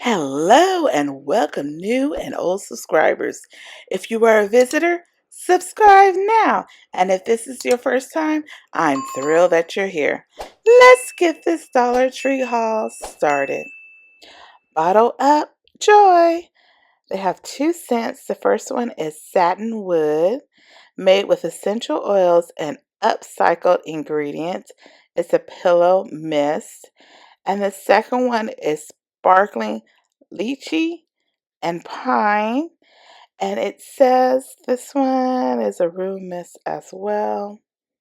Hello and welcome, new and old subscribers. If you are a visitor, subscribe now. And if this is your first time, I'm thrilled that you're here. Let's get this Dollar Tree haul started. Bottle up joy. They have 2 scents. The first one is satin wood, made with essential oils and upcycled ingredients. It's a pillow mist. And the second one is sparkling lychee and pine. And it says this one is a room mist as well.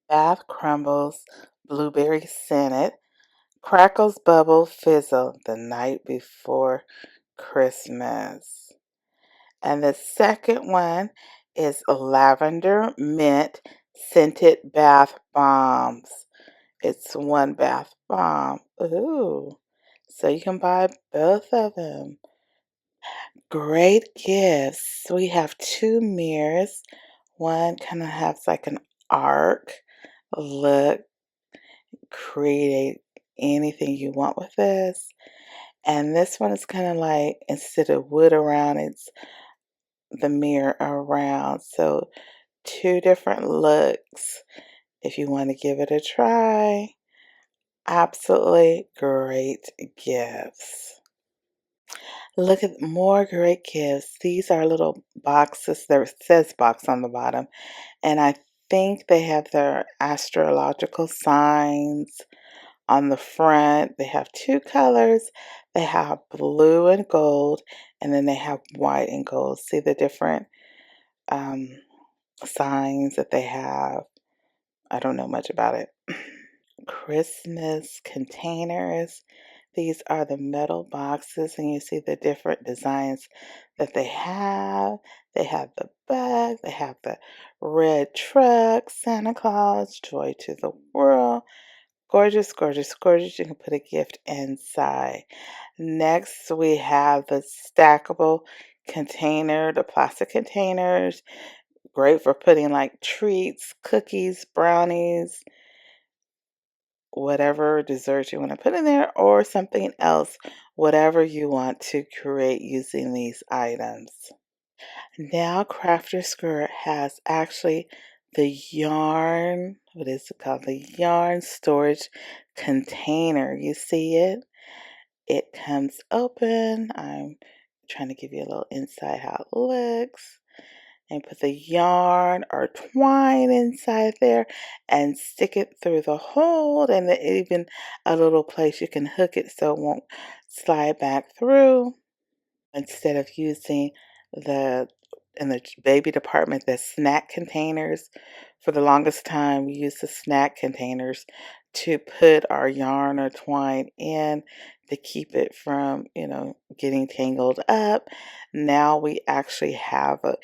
Bath crumbles, blueberry scented. Crackles bubble fizzle the night before Christmas. And the second one is lavender mint scented bath bombs. It's one bath bomb. Ooh. So you can buy both of them. Great gifts. We have two mirrors. One kind of has like an arc look. Create anything you want with this. And this one is kind of like, instead of wood around, it's the mirror around. So two different looks if you want to give it a try. Absolutely great gifts. Look at more great gifts. These are little boxes. There says box on the bottom. And I think they have their astrological signs on the front. They have two colors. They have blue and gold. And then they have white and gold. See the different um, signs that they have. I don't know much about it. Christmas containers. These are the metal boxes, and you see the different designs that they have. They have the bug, they have the red truck, Santa Claus, joy to the world. Gorgeous, gorgeous, gorgeous. You can put a gift inside. Next, we have the stackable container, the plastic containers. Great for putting like treats, cookies, brownies, whatever dessert you want to put in there, or something else, whatever you want to create using these items. Now Crafter Skirt has actually the yarn, what is it called? The yarn storage container. You see it? It comes open. I'm trying to give you a little insight how it looks. And put the yarn or twine inside there and stick it through the hole, and then even a little place you can hook it so it won't slide back through. Instead of using the in the baby department the snack containers, for the longest time we used the snack containers to put our yarn or twine in to keep it from getting tangled up. Now we actually have a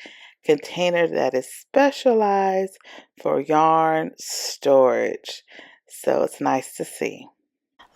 container that is specialized for yarn storage, so it's nice to see.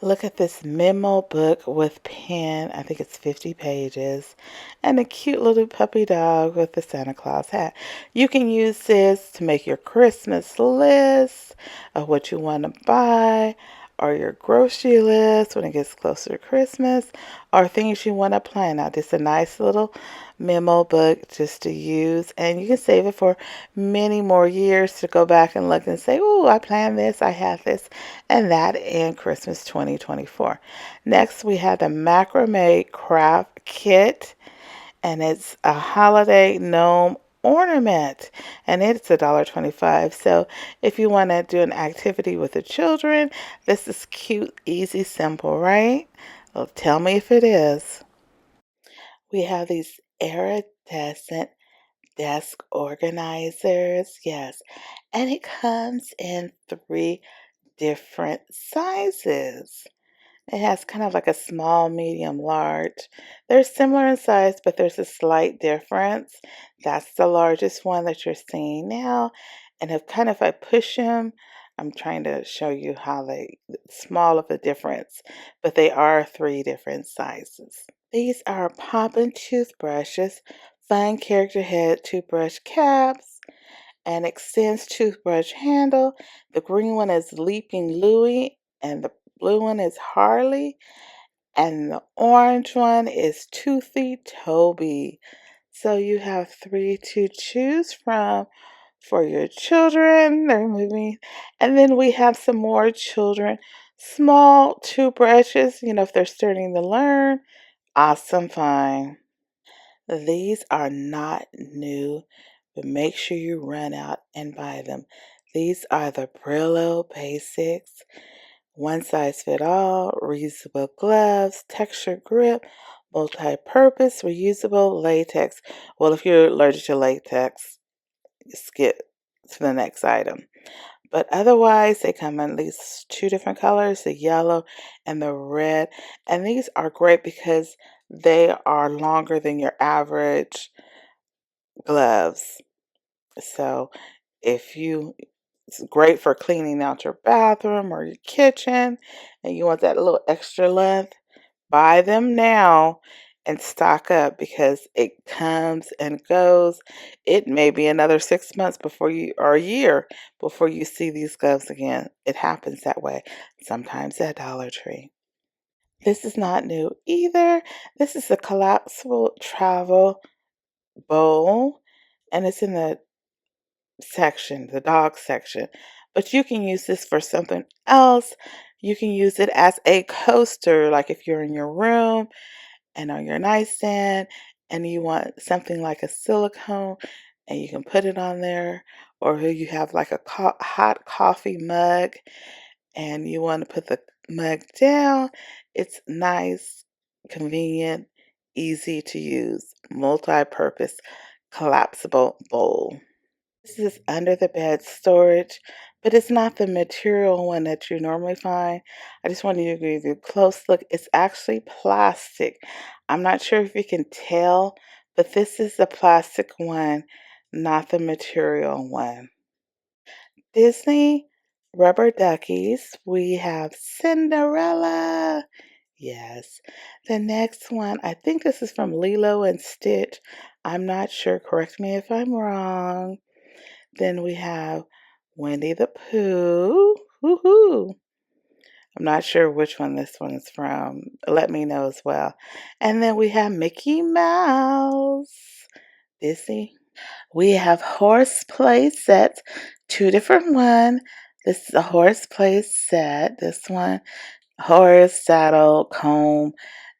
Look at this memo book with pen. I think it's 50 pages. And a cute little puppy dog with the Santa Claus hat. You can use this to make your Christmas list of what you want to buy, or your grocery list when it gets closer to Christmas, or things you want to plan out. Just a nice little memo book just to use, and you can save it for many more years to go back and look and say, oh, I planned this, I have this and that in Christmas 2024. Next, we have the macrame craft kit, and it's a holiday gnome ornament, and it's $1.25. So if you want to do an activity with the children, this is cute, easy, simple, right? Well, tell me if it is. We have these iridescent desk organizers, yes, and it comes in three different sizes. It has kind of like a small, medium, large. They're similar in size, but there's a slight difference. That's the largest one that you're seeing now. And if I push them, I'm trying to show you how small of a difference, but they are three different sizes. These are poppin' toothbrushes, fun character head toothbrush caps, and extends toothbrush handle. The green one is Leaping Louie, and the blue one is Harley. And the orange one is Toothy Toby. So you have three to choose from for your children. They're moving. And then we have some more children. Small toothbrushes, if they're starting to learn. Awesome find. These are not new, but make sure you run out and buy them. These are the Brillo Basics. One size fit all, reusable gloves, texture grip, multi-purpose, reusable latex. Well, if you're allergic to latex, skip to the next item. But otherwise, they come in at least two different colors, the yellow and the red. And these are great because they are longer than your average gloves. So it's great for cleaning out your bathroom or your kitchen, and you want that little extra length, buy them now and stock up because it comes and goes. It may be another 6 months or a year before you see these gloves again. It happens that way, sometimes at Dollar Tree. This is not new either. This is a collapsible travel bowl, and it's in the dog section. But you can use this for something else. You can use it as a coaster, like if you're in your room and on your nightstand and you want something like a silicone and you can put it on there, or you have like a hot coffee mug and you want to put the mug down. It's nice, convenient, easy to use, multi-purpose, collapsible bowl. This is under the bed storage, but it's not the material one that you normally find. I just wanted you to give you a close look. It's actually plastic. I'm not sure if you can tell, but this is the plastic one, not the material one. Disney rubber duckies. We have Cinderella. Yes. The next one, I think this is from Lilo and Stitch. I'm not sure. Correct me if I'm wrong. Then we have Winnie the Pooh. Woohoo! I'm not sure which one this one is from. Let me know as well. And then we have Mickey Mouse. Disney. We have horse play sets, two different ones. This is a horse play set. This one, horse, saddle, comb,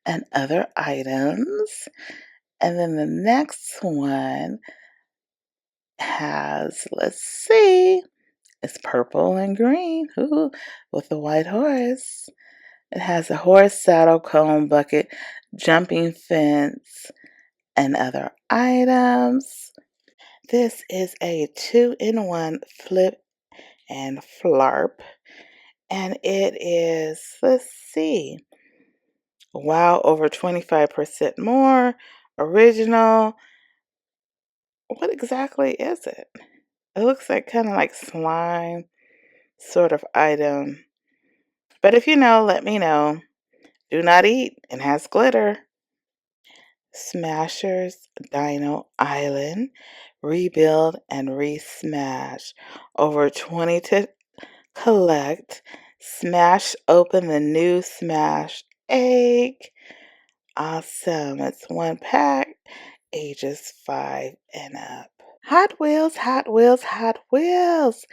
and other items. And then the next one has, let's see, it's purple and green. Ooh, with the white horse. It has a horse, saddle, comb, bucket, jumping fence, and other items. This is a 2-in-1 flip and flarp. And it is, let's see, wow, over 25% more. Original. What exactly is it? It looks like kind of like slime sort of item. But if you know, let me know. Do not eat and has glitter. Smashers Dino Island. Rebuild and resmash. Over 20 to collect. Smash open the new Smash egg. Awesome. It's one pack, ages 5 and up. Hot Wheels, Hot Wheels, Hot Wheels.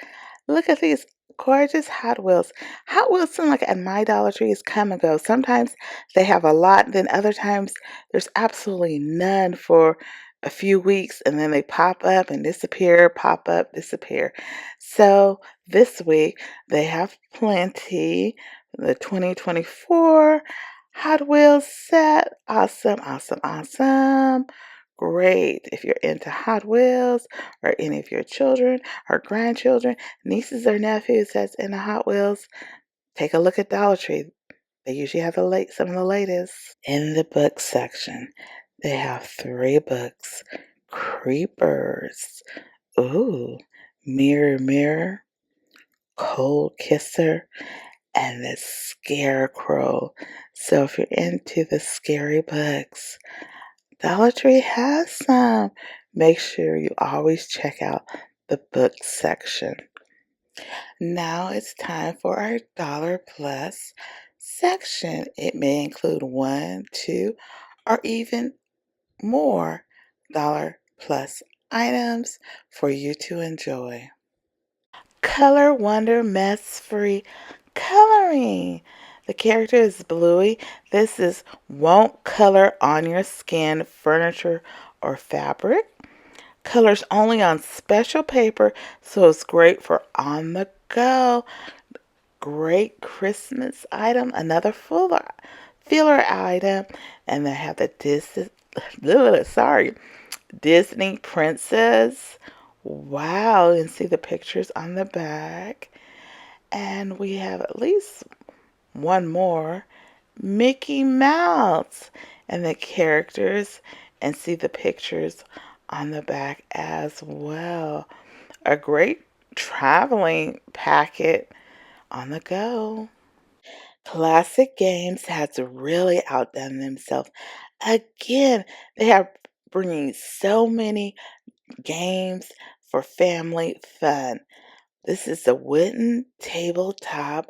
Look at these gorgeous Hot Wheels. Hot Wheels seem like at my Dollar Trees come and go. Sometimes they have a lot, then other times there's absolutely none for a few weeks and then they pop up and disappear, pop up, disappear. So this week they have plenty. The 2024 Hot Wheels set. Awesome, awesome, awesome. Great if you're into Hot Wheels or any of your children or grandchildren, nieces or nephews that's into Hot Wheels. Take a look at Dollar Tree. They usually have some of the latest. In the book section, they have 3 books. Creepers. Ooh. Mirror, Mirror. Cold Kisser. And the Scarecrow. So if you're into the scary books, Dollar Tree has some. Make sure you always check out the book section. Now it's time for our Dollar Plus section. It may include one, two, or even more dollar plus items for you to enjoy. Color Wonder Mess Free Coloring. The character is Bluey. This is won't color on your skin, furniture, or fabric. Colors only on special paper, so it's great for on the go. Great Christmas item, another filler item, and they have the Disney princess. Wow, and see the pictures on the back. And we have at least one more, Mickey Mouse, and the characters, and see the pictures on the back as well. A great traveling packet on the go. Classic Games has really outdone themselves. Again, they have bringing so many games for family fun. This is a wooden tabletop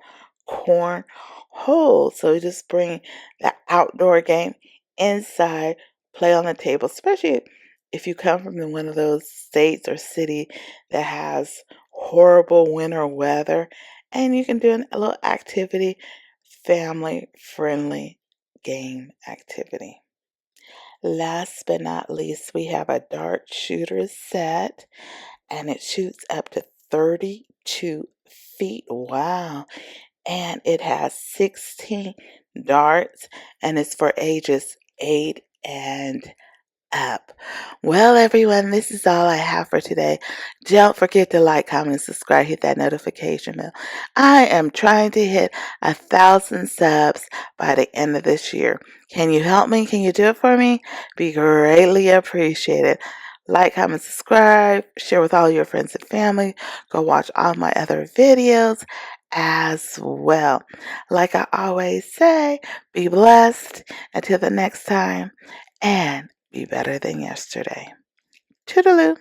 cornhole. So you just bring the outdoor game inside, play on the table, especially if you come from one of those states or city that has horrible winter weather, and you can do a little activity, family friendly game activity. Last but not least, we have a dart shooter set, and it shoots up to 32 feet. Wow. And it has 16 darts, and it's for ages 8 and up. Well, everyone, this is all I have for today. Don't forget to like, comment, and subscribe. Hit that notification bell. I am trying to hit 1,000 subs by the end of this year. Can you help me? Can you do it for me? Be greatly appreciated. Like, comment, subscribe, share with all your friends and family. Go watch all my other videos as well. Like I always say, be blessed until the next time, and be better than yesterday. Toodaloo.